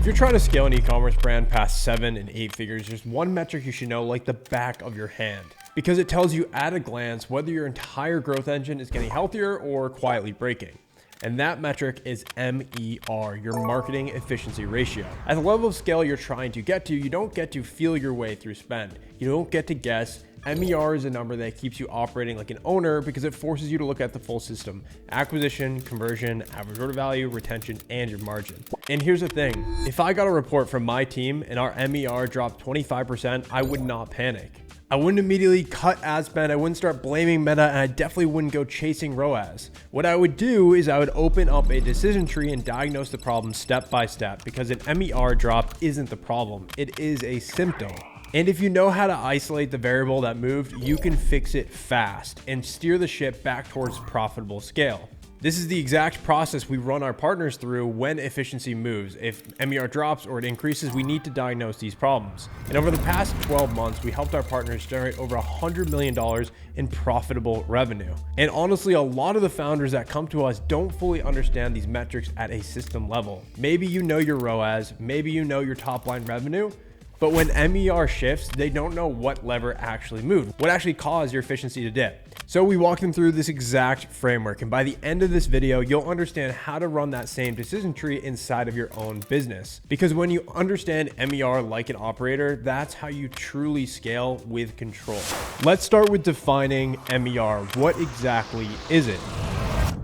you're trying to scale an e-commerce brand past 7 and 8 figures, there's one metric you should know like the back of your hand, because it tells you at a glance whether your entire growth engine is getting healthier or quietly breaking. And that metric is MER, your marketing efficiency ratio. At the level of scale you're trying to get to, you don't get to feel your way through spend. You don't get to guess. MER is a number that keeps you operating like an owner because it forces you to look at the full system: acquisition, conversion, average order value, retention, and your margin. And here's the thing, if I got a report from my team and our MER dropped 25%, I would not panic. I wouldn't immediately cut ad spend, I wouldn't start blaming Meta, and I definitely wouldn't go chasing ROAS. What I would do is I would open up a decision tree and diagnose the problem step by step, because an MER drop isn't the problem, it is a symptom. And if you know how to isolate the variable that moved, you can fix it fast and steer the ship back towards profitable scale. This is the exact process we run our partners through when efficiency moves. If MER drops or it increases, we need to diagnose these problems. And over the past 12 months, we helped our partners generate over $100 million in profitable revenue. And honestly, a lot of the founders that come to us don't fully understand these metrics at a system level. Maybe you know your ROAS, maybe you know your top line revenue, but when MER shifts, they don't know what lever actually moved, what actually caused your efficiency to dip. So we walk them through this exact framework, and by the end of this video, you'll understand how to run that same decision tree inside of your own business. Because when you understand MER like an operator, that's how you truly scale with control. Let's start with defining MER. What exactly is it?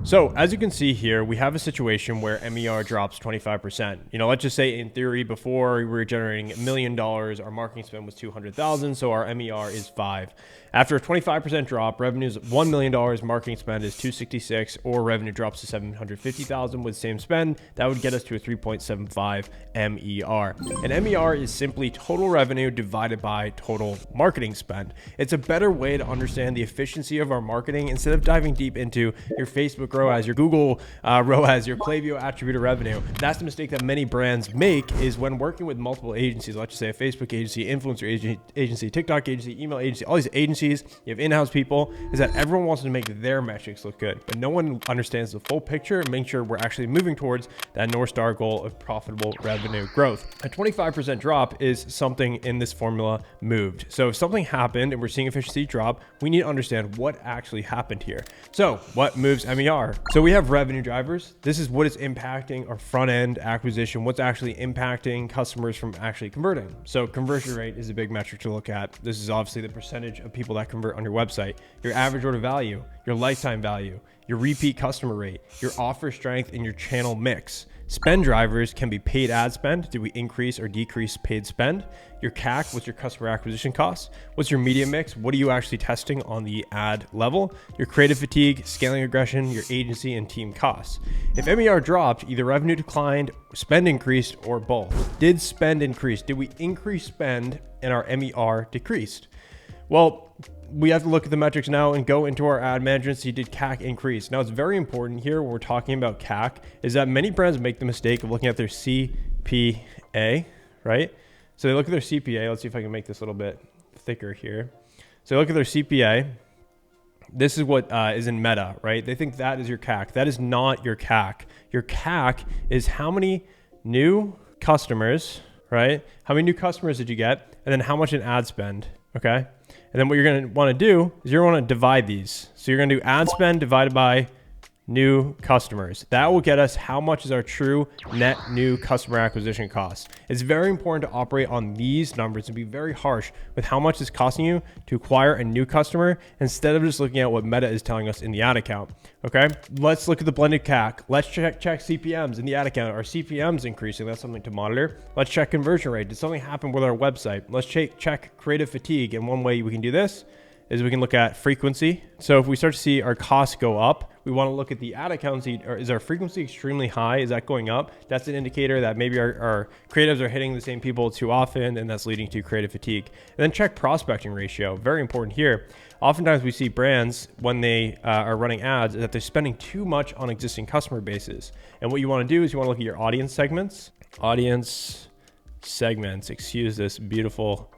So as you can see here, we have a situation where MER drops 25%. Let's just say in theory, before we were generating $1 million, our marketing spend was 200,000. So our MER is 5. After a 25% drop, revenue is $1 million, marketing spend is 266, or revenue drops to 750,000 with same spend. That would get us to a 3.75 MER. And MER is simply total revenue divided by total marketing spend. It's a better way to understand the efficiency of our marketing instead of diving deep into your Facebook ROAS, your Google ROAS, your Klaviyo attributed revenue. That's the mistake that many brands make, is when working with multiple agencies, let's just say a Facebook agency, influencer agency, TikTok agency, email agency, all these agencies, you have in-house people, is that everyone wants to make their metrics look good, but no one understands the full picture and make sure we're actually moving towards that North Star goal of profitable revenue growth. A 25% drop is something in this formula moved. So if something happened and we're seeing efficiency drop, we need to understand what actually happened here. So what moves MER? So we have revenue drivers. This is what is impacting our front end acquisition, what's actually impacting customers from actually converting. So conversion rate is a big metric to look at. This is obviously the percentage of people that convert on your website, your average order value, your lifetime value, your repeat customer rate, your offer strength, and your channel mix. Spend drivers can be paid ad spend. Do we increase or decrease paid spend? Your CAC, what's your customer acquisition cost? What's your media mix? What are you actually testing on the ad level? Your creative fatigue, scaling aggression, your agency and team costs. If MER dropped, either revenue declined, spend increased, or both. Did spend increase? Did we increase spend and our MER decreased? Well, we have to look at the metrics now and go into our ad manager and see, did CAC increase? Now, it's very important here when we're talking about CAC is that many brands make the mistake of looking at their CPA, right? So they look at their CPA. Let's see if I can make this a little bit thicker here. So they look at their CPA. This is what is in Meta, right? They think that is your CAC. That is not your CAC. Your CAC is how many new customers, right? How many new customers did you get? And then how much in ad spend, okay? And then what you're going to want to do is you're going to divide these. So you're going to do ad spend divided by new customers. That will get us how much is our true net new customer acquisition cost. It's very important to operate on these numbers and be very harsh with how much it's costing you to acquire a new customer instead of just looking at what Meta is telling us in the ad account. Okay, let's look at the blended CAC. Let's check CPMs in the ad account. Are CPMs increasing? That's something to monitor. Let's check conversion rate. Did something happen with our website? Let's check creative fatigue. And one way we can do this is we can look at frequency. So if we start to see our costs go up, we want to look at the ad account. Is our frequency extremely high? Is that going up? That's an indicator that maybe our creatives are hitting the same people too often, and that's leading to creative fatigue. And then check prospecting ratio. Very important here. Oftentimes we see brands when they are running ads that they're spending too much on existing customer bases. And what you want to do is you want to look at your audience segments. Audience segments, excuse this beautiful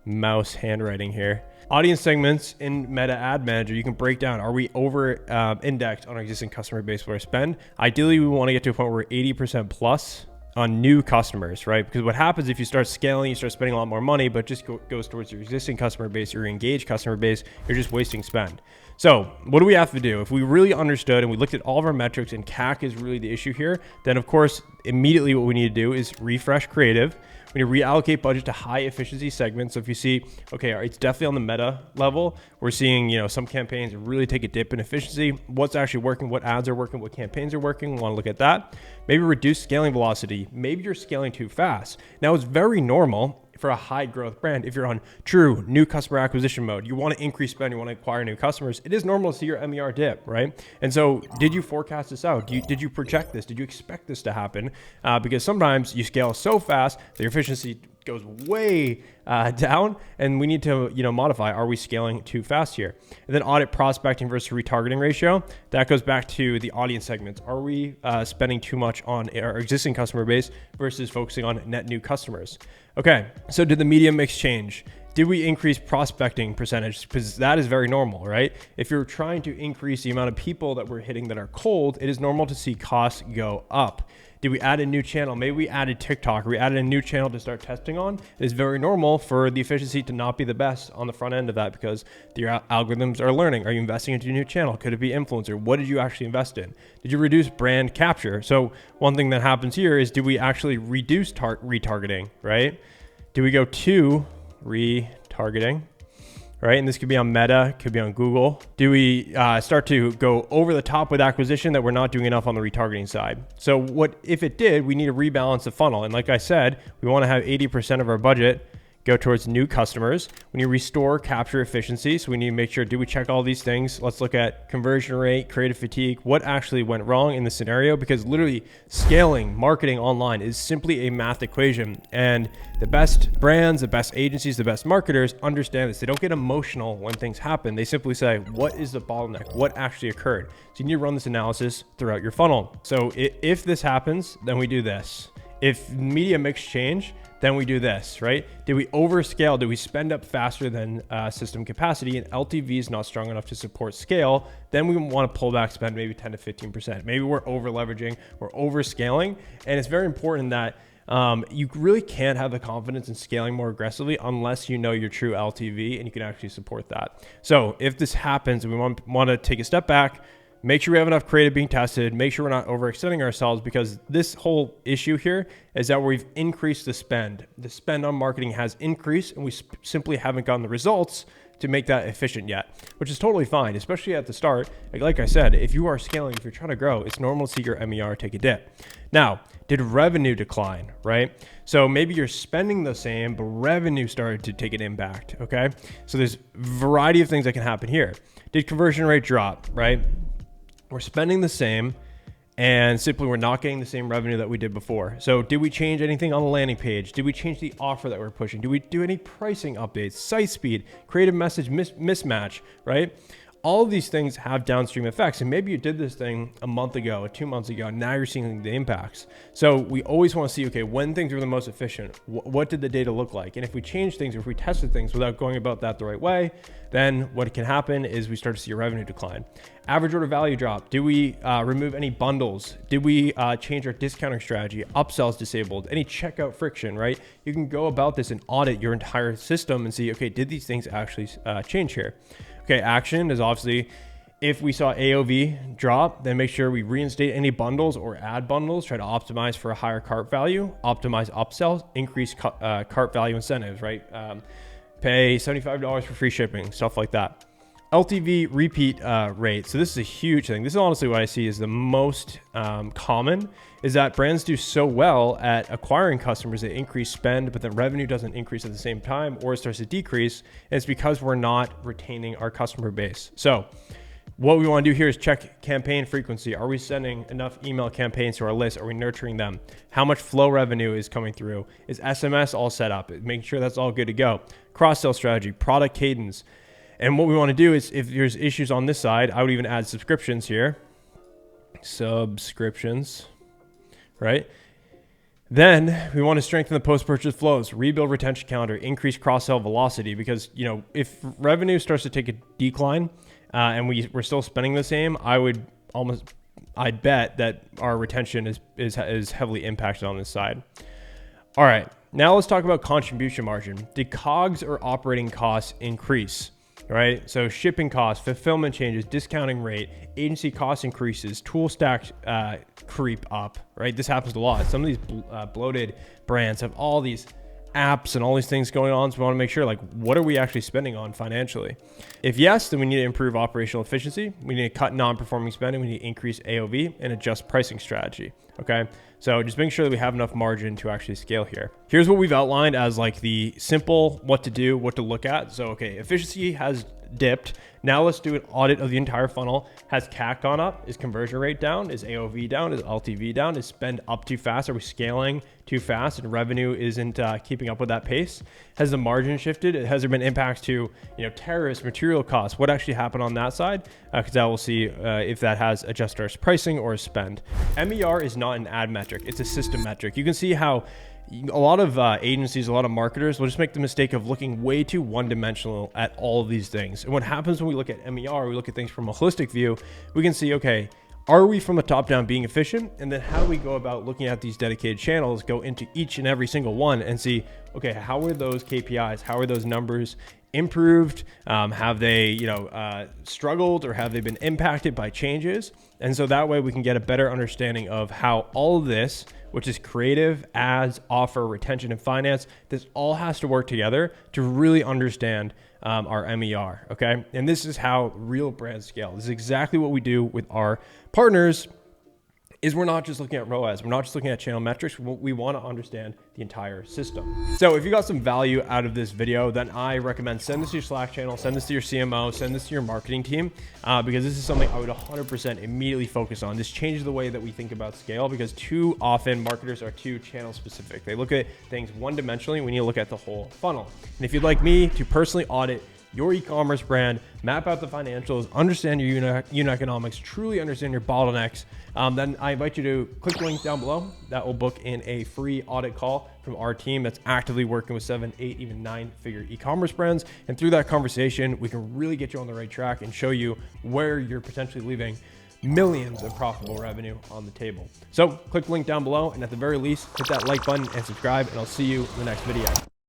mouse handwriting here. Audience segments in Meta Ad Manager, you can break down, are we over indexed on our existing customer base for our spend? Ideally, we want to get to a point where we're 80% plus on new customers, right? Because what happens if you start scaling, you start spending a lot more money, but just goes towards your existing customer base, your engaged customer base, you're just wasting spend. So what do we have to do? If we really understood and we looked at all of our metrics and CAC is really the issue here, then of course, immediately what we need to do is refresh creative. We need to reallocate budget to high efficiency segments. So if you see, okay, it's definitely on the meta level, we're seeing, some campaigns really take a dip in efficiency. What's actually working, what ads are working, what campaigns are working. We want to look at that. Maybe reduce scaling velocity. Maybe you're scaling too fast. Now it's very normal for a high growth brand. If you're on true new customer acquisition mode, you want to increase spend, you want to acquire new customers, it is normal to see your MER dip, right? And so did you forecast this out? Did you project this? Did you expect this to happen? Because sometimes you scale so fast that your efficiency goes way down, and we need to modify. Are we scaling too fast here? And then audit prospecting versus retargeting ratio. That goes back to the audience segments. Are we spending too much on our existing customer base versus focusing on net new customers? Okay, so did the media mix change? Did we increase prospecting percentage? Because that is very normal, right? If you're trying to increase the amount of people that we're hitting that are cold, it is normal to see costs go up. Did we add a new channel? Maybe we added TikTok, or we added a new channel to start testing on. It is very normal for the efficiency to not be the best on the front end of that because your algorithms are learning. Are you investing into a new channel? Could it be influencer? What did you actually invest in? Did you reduce brand capture? So one thing that happens here is, do we actually reduce retargeting, right? Do we go to retargeting? Right? And this could be on Meta, could be on Google. Do we start to go over the top with acquisition that we're not doing enough on the retargeting side? So what if it did, we need to rebalance the funnel. And like I said, we want to have 80% of our budget go towards new customers. We need to restore capture efficiency. So we need to make sure, do we check all these things? Let's look at conversion rate, creative fatigue, what actually went wrong in the scenario, because literally scaling marketing online is simply a math equation. And the best brands, the best agencies, the best marketers understand this. They don't get emotional when things happen. They simply say, what is the bottleneck? What actually occurred? So you need to run this analysis throughout your funnel. So if this happens, then we do this. If media mix change, then we do this, right? Did we overscale? Did we spend up faster than system capacity and LTV is not strong enough to support scale? Then we want to pull back spend maybe 10 to 15%. Maybe we're over leveraging, we're overscaling. And it's very important that you really can't have the confidence in scaling more aggressively unless you know your true LTV and you can actually support that. So if this happens, we want to take a step back, make sure we have enough creative being tested, make sure we're not overextending ourselves, because this whole issue here is that we've increased the spend. The spend on marketing has increased and we simply haven't gotten the results to make that efficient yet, which is totally fine, especially at the start. Like I said, if you are scaling, if you're trying to grow, it's normal to see your MER take a dip. Now, did revenue decline, right? So maybe you're spending the same, but revenue started to take an impact, okay? So there's a variety of things that can happen here. Did conversion rate drop, right? We're spending the same and simply we're not getting the same revenue that we did before. So did we change anything on the landing page? Did we change the offer that we're pushing? Do we do any pricing updates, site speed, creative message mismatch, right? All of these things have downstream effects. And maybe you did this thing a month ago, 2 months ago, now you're seeing the impacts. So we always want to see, okay, when things are the most efficient, what did the data look like? And if we change things, or if we tested things without going about that the right way, then what can happen is we start to see a revenue decline. Average order value drop. Do we remove any bundles? Did we change our discounting strategy? Upsells disabled? Any checkout friction, right? You can go about this and audit your entire system and see, okay, did these things actually change here? Okay, action is obviously, if we saw AOV drop, then make sure we reinstate any bundles or add bundles, try to optimize for a higher cart value, optimize upsells, increase cart value incentives, right? Pay $75 for free shipping, stuff like that. LTV repeat rate. So this is a huge thing. This is honestly what I see is the most common, is that brands do so well at acquiring customers, they increase spend, but then revenue doesn't increase at the same time or it starts to decrease. And it's because we're not retaining our customer base. So what we want to do here is check campaign frequency. Are we sending enough email campaigns to our list? Are we nurturing them? How much flow revenue is coming through? Is SMS all set up? Making sure that's all good to go. Cross-sell strategy, product cadence. And what we want to do is, if there's issues on this side, I would even add subscriptions here. Subscriptions, right? Then we want to strengthen the post-purchase flows, rebuild retention calendar, increase cross-sell velocity, because if revenue starts to take a decline and we're still spending the same, I I'd bet that our retention is heavily impacted on this side. All right, now let's talk about contribution margin. Did COGS or operating costs increase? Right? So shipping costs, fulfillment changes, discounting rate, agency cost increases, tool stacks creep up, right? This happens a lot. Some of these bloated brands have all these apps and all these things going on. So we want to make sure, like, what are we actually spending on financially? If yes, then we need to improve operational efficiency. We need to cut non-performing spending. We need to increase AOV and adjust pricing strategy. Okay. So just making sure that we have enough margin to actually scale here. Here's what we've outlined as like the simple what to do, what to look at. So, okay, efficiency has dipped. Now let's do an audit of the entire funnel. Has CAC gone up? Is conversion rate down? Is AOV down? Is LTV down? Is spend up too fast? Are we scaling too fast and revenue isn't keeping up with that pace? Has the margin shifted? Has there been impacts to, tariffs, material costs? What actually happened on that side? Because I will see if that has adjusted our pricing or spend. MER is not an ad metric. It's a system metric. You can see how a lot of agencies, a lot of marketers will just make the mistake of looking way too one-dimensional at all of these things. And what happens when we look at MER, we look at things from a holistic view, we can see, okay, are we from the top down being efficient? And then how do we go about looking at these dedicated channels, go into each and every single one and see, okay, how are those KPIs? How are those numbers improved? Have they, struggled, or have they been impacted by changes? And so that way we can get a better understanding of how all of this, which is creative, ads, offer, retention, and finance, this all has to work together to really understand our MER, okay? And this is how real brands scale. This is exactly what we do with our partners. Is we're not just looking at ROAS, we're not just looking at channel metrics, we want to understand the entire system. So if you got some value out of this video, then I recommend send this to your Slack channel, send this to your CMO, send this to your marketing team, because this is something I would 100% immediately focus on. This changes the way that we think about scale, because too often marketers are too channel specific. They look at things one-dimensionally. We need to look at the whole funnel. And if you'd like me to personally audit your e-commerce brand, map out the financials, understand your unit economics, truly understand your bottlenecks, then I invite you to click the link down below. That will book in a free audit call from our team that's actively working with 7, 8, even 9-figure e-commerce brands. And through that conversation, we can really get you on the right track and show you where you're potentially leaving millions of profitable revenue on the table. So click the link down below, and at the very least, hit that like button and subscribe, and I'll see you in the next video.